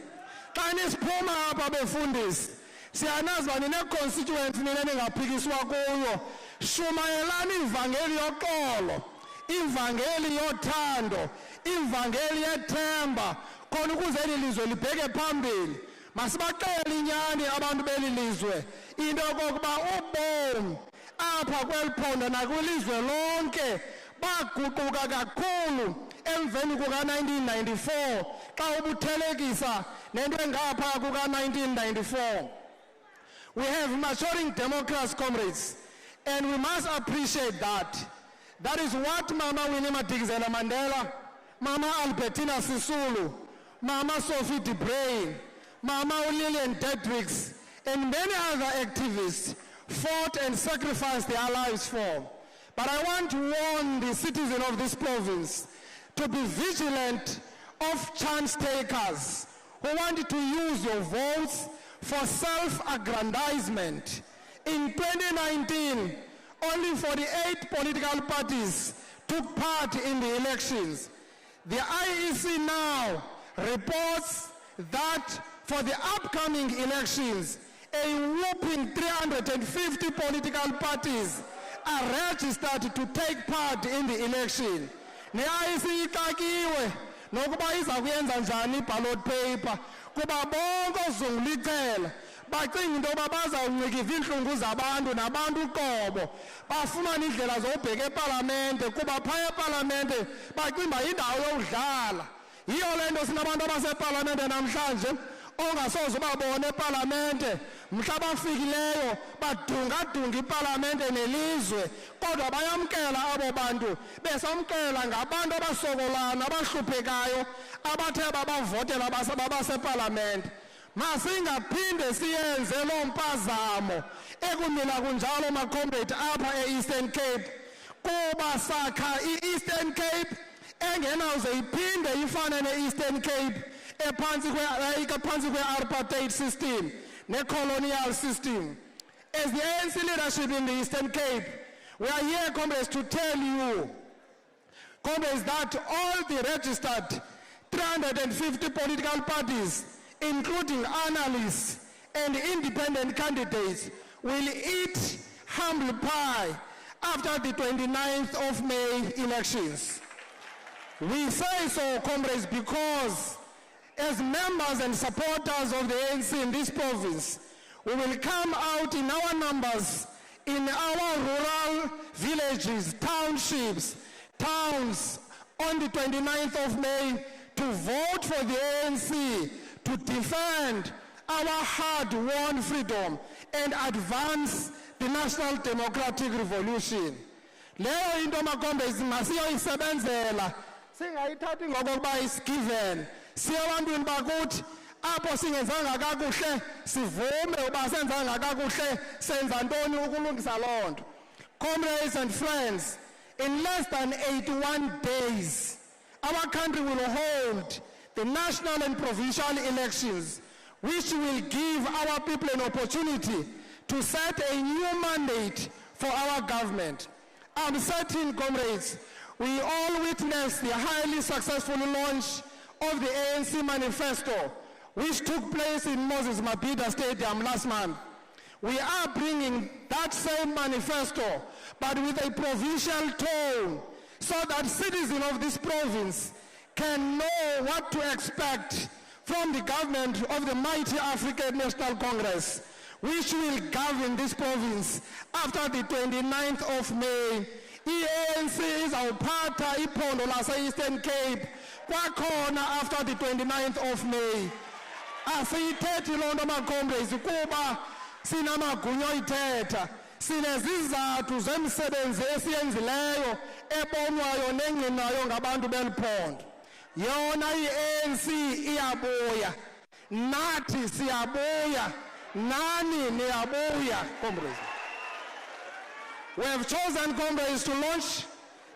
Xa nisiphuma apha befundisi, siyanazi uba nine-constituency nine ningaphikiswa kuyo. Shumayelani ivangeli yoxolo, ivangeli yothando, ivangeli yethemba, khona ukuze eli lizwe libheke phambili. Masibaxele inyani abantu beli lizwe into yokokuba ubomi apha kweli phondo nakwilizwe lonke baguquka kakhulu emveni kuka-1994 xa ubuthelekisa nento engapha kuka-1994. We have maturing democrats, comrades, and we must appreciate that. That is what Mama Winnie Madikizela-Mandela, Mama Albertina Sisulu, Mama Sophie de Bruyn, Mama Lillian Dedricks, and many other activists fought and sacrificed their lives for. But I want to warn the citizens of this province to be vigilant of chance takers who want to use your votes for self-aggrandizement. In 2019, only 48 political parties took part in the elections. The IEC now reports that for the upcoming elections, a whopping 350 political parties are registered to take part in the election. Ne-IEC ixakiwe nokuba iza kuyenza njani i-ballot paper kuba bonke ozungulicela bacinga into yoba bazawuncika iintlungu zabantu nabantu uqobo bafumana iindlela zobheka epalamente kuba phaya epalamente bacinga uba yindawo yokudlala. Yiyo le nto sinabantu abasepalamente namhlanje ongasoze ubabone epalamente mhla bafikileyo badungadunga ipalamente nelizwe kodwa bayamkela abo bantu besamkela ngabantu abasokolana abahluphekayo abathe babavotela babasepalamente. Masingaphinde siyenze lo mpazamo ekumila kunjalo macomrade apha e-Eastern Cape kuba sakha i-Eastern Cape engenawuze iphinde ifane ne-Eastern Cape ephansi kwe-apartheid system ne-colonial system. As the ANC leadership in the Eastern Cape, we are here, comrades, to tell you, comrades, that all the registered 350 political parties, including analysts and independent candidates, will eat humble pie after the 29th of May elections. We say so, comrades, because as members and supporters of the ANC in this province, we will come out in our numbers in our rural villages, townships, towns on the 29th of May to vote for the ANC, to defend our hard-won freedom and advance the national democratic revolution. Leyo into macomrades masiyoyisebenzela singayithathi ngokokuba is given. Siyabantwini bakuthi apho singenzanga kakuhle sivume uba senzanga kakuhle senza ntoni ukulungisa loo nto. Comrades and friends, in less than 81 days our country will hold the national and provincial elections, which will give our people an opportunity to set a new mandate for our government. I'm certain, comrades, we all witnessed the highly successful launch of the ANC Manifesto, which took place in Moses Mabhida Stadium last month. We are bringing that same manifesto, but with a provincial tone, so that citizens of this province can know what to expect from the government of the mighty African National Congress, which will govern this province after the 29th of May. ANC izawuphatha iphondo lase-Eastern Cape kwakhona after the 29th of May. Asiyithethi loo nto macomrades kuba sinamagunya oyithetha, sinezizathu zemisebenzi esiyenzileyo ebonwayo nengqinayo ngabantu beliphondo. Yona i-ANC iyabuya, nathi siyabuya, nani niyabuya, comrades. We have chosen, comrades, to launch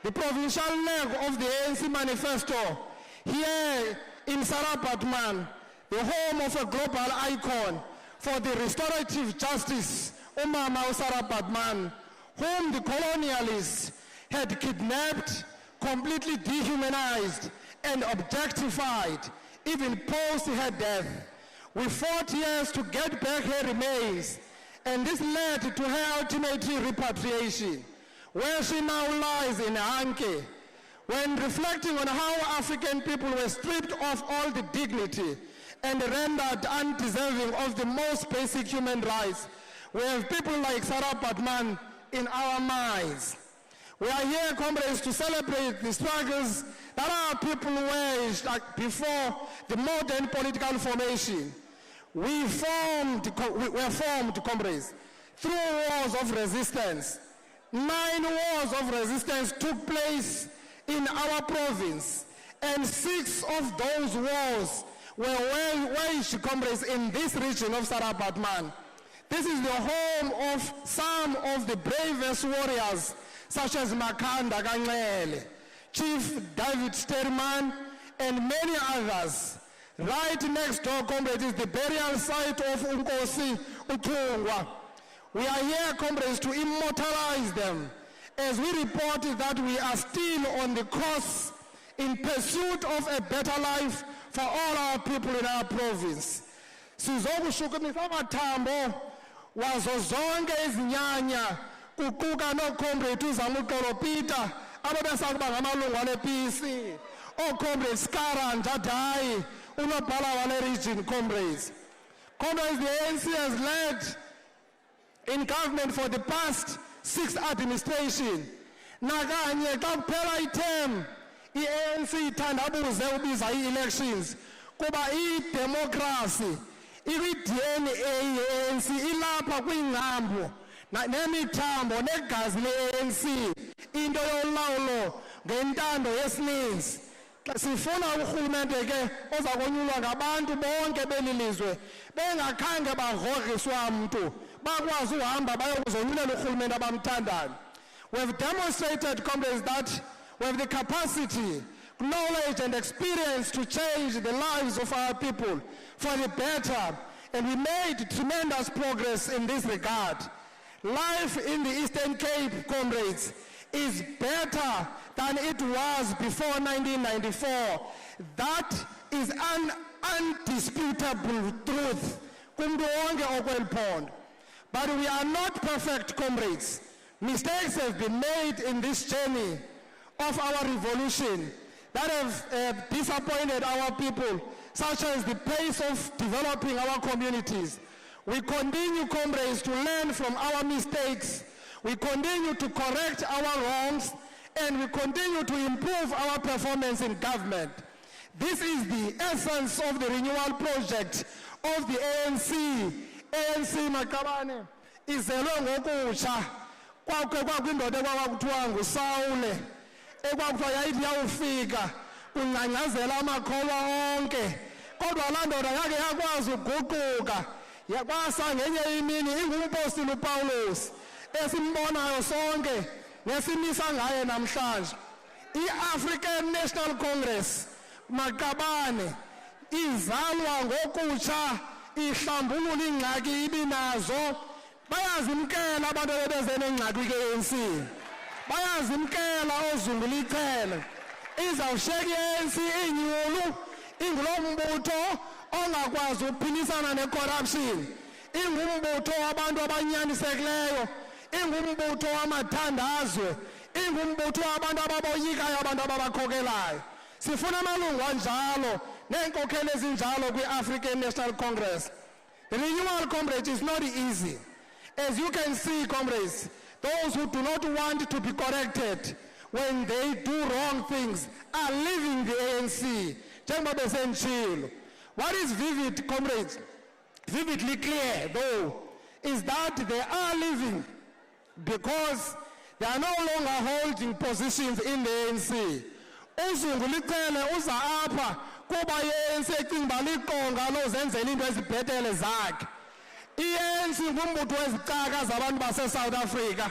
the provincial leg of the ANC Manifesto here in Sarapatman, the home of a global icon for the restorative justice, Umama Sarapatman, whom the colonialists had kidnapped, completely dehumanized, and objectified, even post her death. We fought years to get back her remains, and this led to her ultimate repatriation, where she now lies in Anc. When reflecting on how African people were stripped of all the dignity and rendered undeserving of the most basic human rights, we have people like Sarah Patman in our minds. We are here, comrades, to celebrate the struggles that our people waged before the modern political formation. We were formed, comrades, through wars of resistance. 9 wars of resistance took place in our province, and 6 of those wars were waged, comrades, in this region of Sarabatman. This is the home of some of the bravest warriors, such as Makhanda Kancele, Chief David Sterman, and many others. Right next door, comrades, is the burial site of Unkosi Uthungwa. We are here, comrades, to immortalize them as we report that we are still on the course in pursuit of a better life for all our people in our province. Sizokushukumisa amathambo wazo zonke izinyanya kuquka no-comrade uZamuqolo Peter ababesakuba ngamalungu ale PC, o-comrade Skara Njadai, unobhala wale region, comrades. Comrades, the ANC has led in government for the past 6 administration. Nakanye xa kuphela iterm, i-ANC ithandabuze ubiza ii-elections kuba i-democracy ikwi-DNA ye-ANC ilapha kwingcambu nemithambo negazi le-ANC, into yolawulo ngentando yesininzi. Sifuna urhulumente ke oza konyulwa ngabantu bonke beli lizwe bengakhange bagrogriswa mntu, bakwazi uhamba bayokuzonyulela urhulumente abamthandayo. We have demonstrated, comrades, that we have the capacity, knowledge and experience to change the lives of our people for the better, and we made tremendous progress in this regard. Life in the Eastern Cape, comrades, is better than it was before 1994. That is an undisputable truth. But we are not perfect, comrades. Mistakes have been made in this journey of our revolution that have disappointed our people, such as the pace of developing our communities. We continue, comrades, to learn from our mistakes. We continue to correct our wrongs, and we continue to improve our performance in government. This is the essence of the renewal project of the ANC. ANC Makabane izelwe ngokutsha kwakhe kwakwindoda ekwakuthiwa nguSawule ekwakuthiwa yayithi yawufika kungcangcazela amakholwa onke, kodwa laa ndoda yakhe yakwazi uguquka yakwasa ngenye imini ingumpostile uPawulos esimbonayo sonke nesimisa ngaye namhlanje. I-African National Congress Makabane izalwa ngokutsha ihlambulula ingxaki ibinazo. Bayazimkela abantu bebeze nengxaki ke-ANC, bayazimkela ozungula ichele. Izawushiyeka i-ANC inyulu, ingulo mbutho ongakwazi ukuphilisana ne-corruption, ingumbutho wabantu abanyanisekileyo, ingumbutho wamathandazwe, ingumbutho wabantu ababoyikayo, abantu ababakhokelayo. Sifuna amalungu anjalo neenkokheli ezinjalo kwi-African National Congress. The renewal, comrades, is not easy. As you can see, comrades, those who do not want to be corrected when they do wrong things are leaving the ANC. What is vivid, comrades, vividly clear, though, is that they are leaving because they are no longer holding positions in the ANC. Uzungulicele uza apha kuba i-ANC ecinga liqonga lozenzela into ezibhetele zakhe. I-ANC ngumbutho wezicaka zabantu base-South Africa.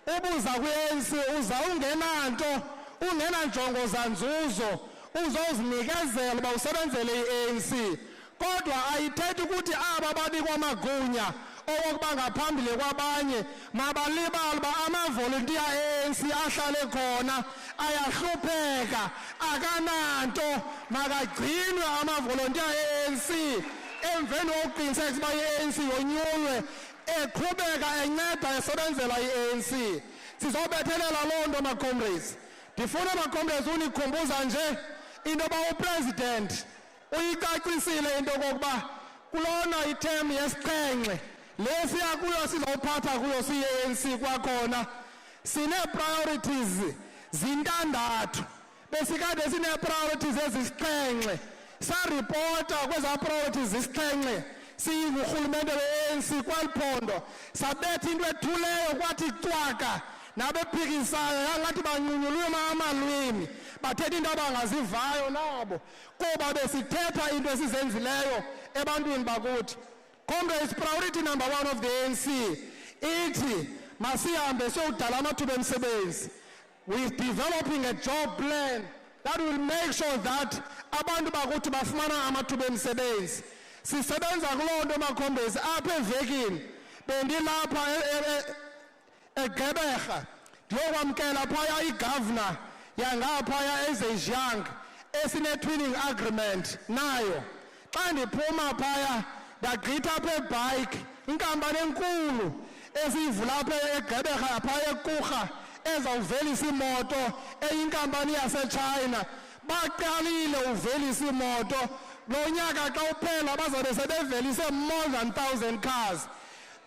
Ubuza kwi-ANC uza ungenanto, ungenanjongo zanzuzo, uzozinikezela uba usebenzele i-ANC. Kodwa ayithethi ukuthi aba babikwa amagunya okokuba ngaphambili kwabanye mabalibala uba amavolontiya e-ANC ahlale khona ayahlupheka, akananto, makagcinwe amavolontiya e-ANC emveni wokuqinisekisa uba i-ANC yonyulwe eqhubeka enceda esebenzela i-ANC. Sizobethelela loo nto, ma-comrades. Ndifuna, ma-comrades, unikhumbuza nje into yoba upresident uyicacisile into yokokuba kulona iterm yesixhenxe le siya kuyo sizawuphatha kuyo siyi-ANC kwakhona sine-priorities zintandathu besikade sine-priorities ezisixhenxe saripota kwezaa priorities zisixhenxe siyingurhulumente we-ANC kweli phondo sabetha into ethuleyo kwathi cwaka nabephikisayo yangathi bancunyulwe amalwimi bathetha into abangazivayo nabo kuba besithetha into esizenzileyo ebantwini bakuthi. Comrades, priority number 1 of the ANC ithi masihambe siyodala amathuba emisebenzi. We're developing a job plan that will make sure that abantu bakuthi bafumana amathuba emisebenzi. Sisebenza kuloo nto ma-comrades apha evekini bendilapha eGqeberha ndiyokwamkela phaya igavana yangaphaya eZhejiang esine-twinning agreement nayo. Xa ndiphuma phaya ndagqitha apha ebhayiki inkampani enkulu esiyivula apha eGqeberha phaya eKurha ezawuvelisa imoto eyinkampani yaseChina. Baqalile uvelisa imoto lo nyaka xa uphela bazabe sebevelise more than 1,000 cars.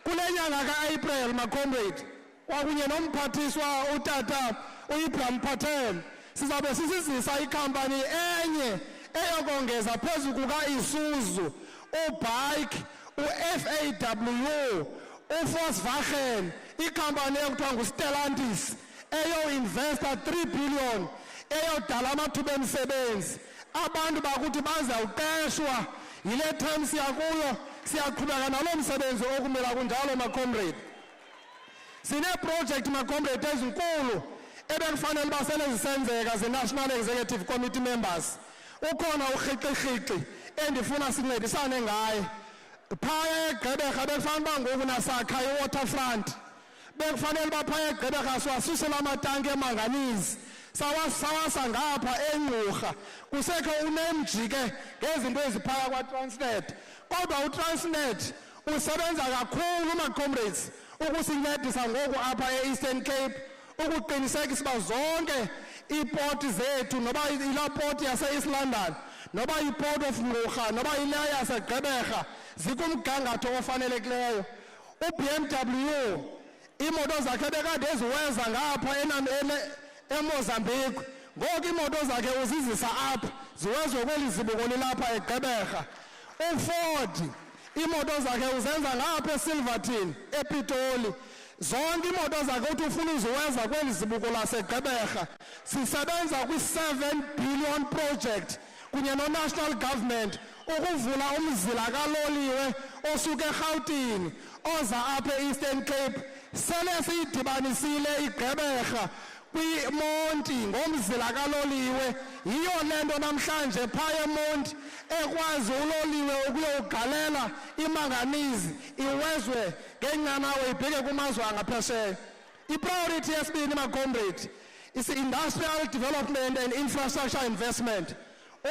Kule nyanga ka-April ma-comrade kwakunye nomphathiswa utata uIbrahim Patel sizabe sisizisa ikhampani enye eyokongeza phezu kuka-Isuzu, uBike, u-FAW, uVolkswagen, ikhampani ekuthiwa nguStellantis eyo-investa 3 billion eyodala amathuba emisebenzi. Abantu bakuthi bazawuqeshwa yile term siyakuyo siyaqhubeka nalo msebenzi okumela kunjalo ma-comrade. Sine-project ma-comrade ezinkulu ebekufanele uba sele zisenzeka ze-National Executive Committee members. Ukhona urhiqi-rhiqi endifuna sincedisane ngaye. Phaya eGqeberha bekufanele uba ngoku nasakha i-waterfront. Bekufanele uba phaya eGqeberha siwasusela amatanki emanganizi sawasa ngapha eNgqurha kusekho unemjike ngezinto eziphaya kwaTransnet. Kodwa uTransnet usebenza kakhulu ma-comrades ukusincedisa ngoku apha e-Eastern Cape ukuqinisekisa uba zonke iipoti zethu noba ilaa poti yase-East London noba iport of Ngqurha noba ile yaseGqeberha zikumgangatho ofanelekileyo. uBMW imoto zakhe bekade eziweza ngapha eMozambique ngoku imoto zakhe uzizisa apha ziwezwe kweli zibuko lilapha eGqeberha. uFord imoto zakhe uzenza ngapha eSilverton ePitoli. Zonke imoto zakhe uthi ufuna uziweza kweli zibuko laseGqeberha. Sisebenza kwi-7 billion project kunye no-national government ukuvula umzila kaloliwe osuka eGauteng oza apha e-Eastern Cape. Sele siyidibanisile iGqeberha kwiMonti ngomzila kaloliwe. Yiyo le nto namhlanje phaya eMonti ekwazi uloliwe ukuyowugalela imanganizi iwezwe ngenqanawa ibheke kumazwe angaphesheya. Ipriority yesibini ma-comrade is industrial development and infrastructure investment.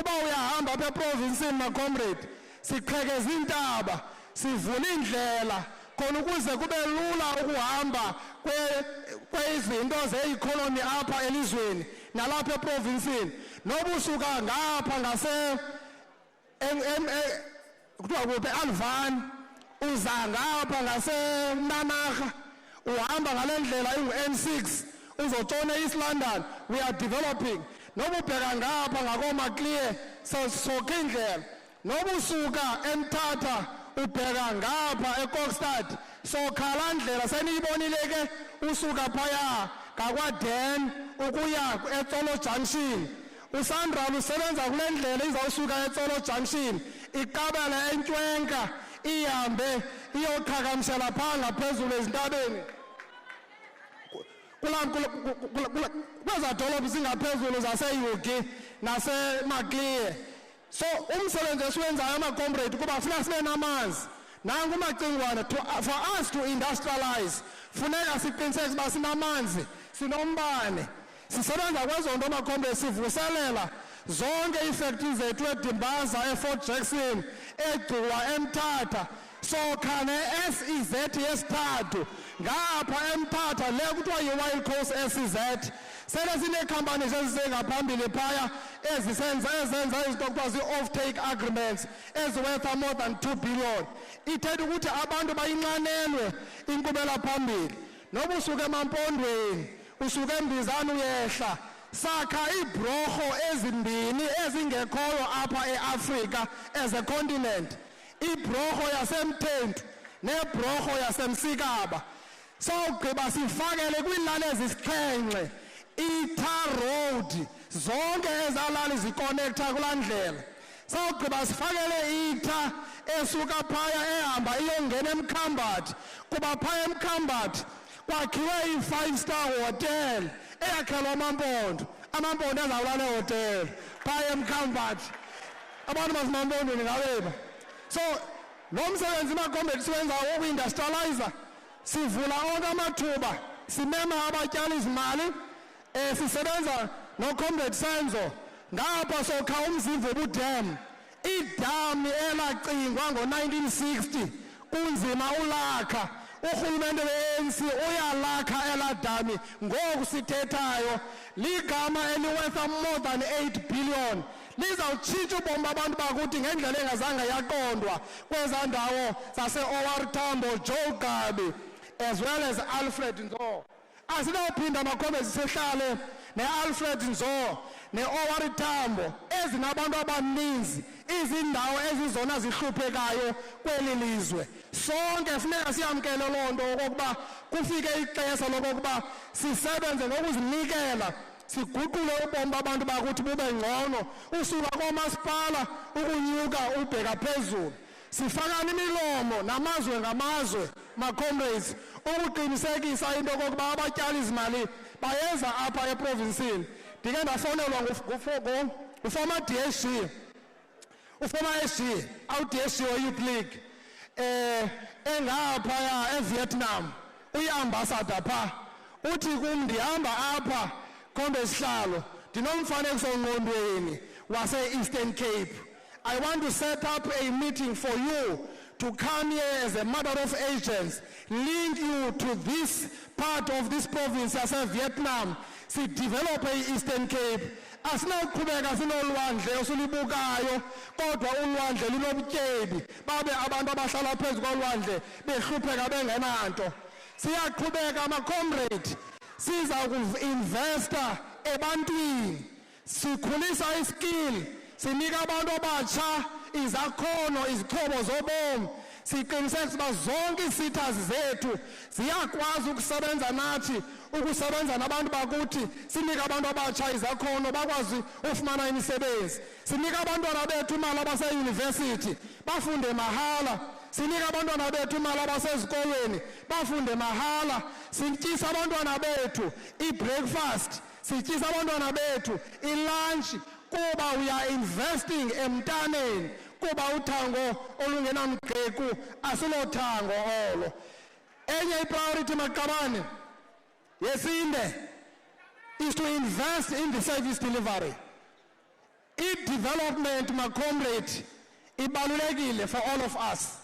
Uba uyahamba apha eprovinsini ma-comrade siqhekeza iintaba sivula iindlela khona ukuze kube lula ukuhamba kwezinto ze-economy apha elizweni nalapha eprovinsini. Nobusuka ngapha ngase kuthiwa kuphi eAlvan uza ngapha ngaseNanarha uhamba ngale ndlela ingu-N6 uzotshona e-East London. We are developing. Nobubheka ngapha ngakoMaclear sokhe indlela. Nobusuka eMthatha ubheka ngapha eKokstad sokhala ndlela seniyibonile ke usuka phaya ngakwaDen ukuya eTsolo Junction. uSandra usebenza kule ndlela izawusuka eTsolo Junction iqabele eNtwenka ihambe iyoqhagamshela phaa ngaphezulu ezintabeni kweza dolophu zingaphezulu zase-Yugi naseMaclear. So umsebenzi esiwenzayo ama-comrade kuba funeka sibe namanzi nangu umacingwana for us to industrialize funeka siqiniseke uba sinamanzi sinombane. Sisebenza kwezo nto ama-comrade sivuselela zonke iifactories zethu eDimbaza eFort Jackson eGcuwa eMthatha sokha ne-SEZ yesithathu ngapha eMthatha le kuthiwa yi-Wild Coast SEZ. Sele sineekhampani ezisengaphambili phaya ezenza izinto kuthiwa zii-off-take agreements eziworth more than 2 billion. Ithetha ukuthi abantu bayinqanelwe inkqubela phambili. noba usuka emampondweni usuka embizana uyehla sakha iibhrorho ezimbini ezingekhoyo apha eAfrika as a continent, ibhrorho yaseMthentu nebhrorho yaseMsikaba. Sawugqiba sifakele kwiilali ezisixhenxe i-tar road, zonke ezalali zikonektha kulaa ndlela. Sawugqiba sifakele itha esuka phaya ehamba iyongena eMkhambathi, kuba phaya eMkhambathi kwakhiwe i-5-star hotel eyakhelwa amaMpondo. AmaMpondo azawulala ehotel phaya eMkhambathi. Abantu basemampondweni ngabeba. So lo msebenzi makomrade siwenza woku-industrializer, sivula onke amathuba, simema abatyali izimali, sisebenza noComrade Senzo ngapha sokha umzimvubu dam, idam elacingwa ngo-1960 kunzima ulakha. Urhulumente we-ANC uyalakha elaa dami ngoku sithethayo, ligama eliworth more than 8 billion. Lizawutshintsha ubomi babantu bakuthi ngendlela engazange yaqondwa kwezaa ndawo zase-OR Tambo, Joe Gabi, as well as Alfred Nzo. Asinawuphinda makhombe sisehlale ne-Alfred Nzo ne-OR Tambo ezinabantu abaninzi, izindawo ezizona zihluphekayo kweli lizwe. Sonke funeka siyamkele loo nto okokuba kufike ixesha lokokuba sisebenze ngokuzinikela, siguqule ubomi babantu bakuthi bube ngcono, usuka koomasipala ukunyuka ubheka phezulu. Sifakana imilomo namazwe ngamazwe, ma-comrades, ukuqinisekisa into okokuba abatyali izimali bayeza apha eprovinsini. Ndike ndafowunelwa nguformer DSG, uformer SG, awu-DSG we-Youth League, engaphaya eVietnam, uyi-ambassador pha. Uthi kum ndihamba apha Kombe Sihlalo, ndinomfanekiso ngqondweni wase-Eastern Cape. I want to set up a meeting for you to come here as a mother of agents, link you to this part of this province as a Vietnam. Si develop Eastern Cape. Asinawuqhubeka sinolwandle osulibukayo, kodwa ulwandle linobutyebi, babe abantu abahlala phezu kolwandle behlupheka bengenanto. Siyaqhubeka ama-comrade, siza ku-investa ebantwini, sikhulisa iskill, sinika abantu abatsha izakhono, izixhobo zobomi. Siqinisekisa uba zonke ii-sitters zethu ziyakwazi ukusebenza nathi, ukusebenza nabantu bakuthi. Sinika abantu abatsha izakhono bakwazi ufumana imisebenzi. Sinika abantwana bethu imali abaseyunivesithi bafunde mahala. Sinika abantwana bethu imali abasezikolweni bafunde mahala. Sityisa abantwana bethu i-breakfast, sityisa abantwana bethu i-lunch, kuba we are investing emntaneni, kuba uthango olungenamgqeku asilothango olo. Enye ipriority maqabane yesinde is to invest in the service delivery. I-development, ma-comrade, ibalulekile for all of us.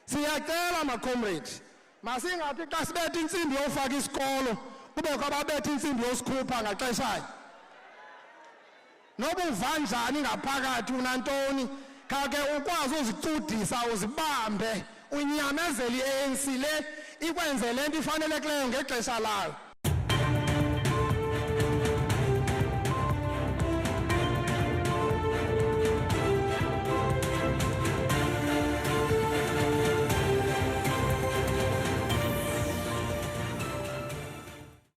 Siyacela ma-comrade, masingathi xa sibetha intsimbi yofaka isikolo kubekho ababetha intsimbi yosikhupha ngaxeshanye. Noba uva njani ngaphakathi unantoni, khake ukwazi uzicudisa, uzibambe, unyamezele i-ANC le ikwenze le nto ifanelekileyo ngexesha layo.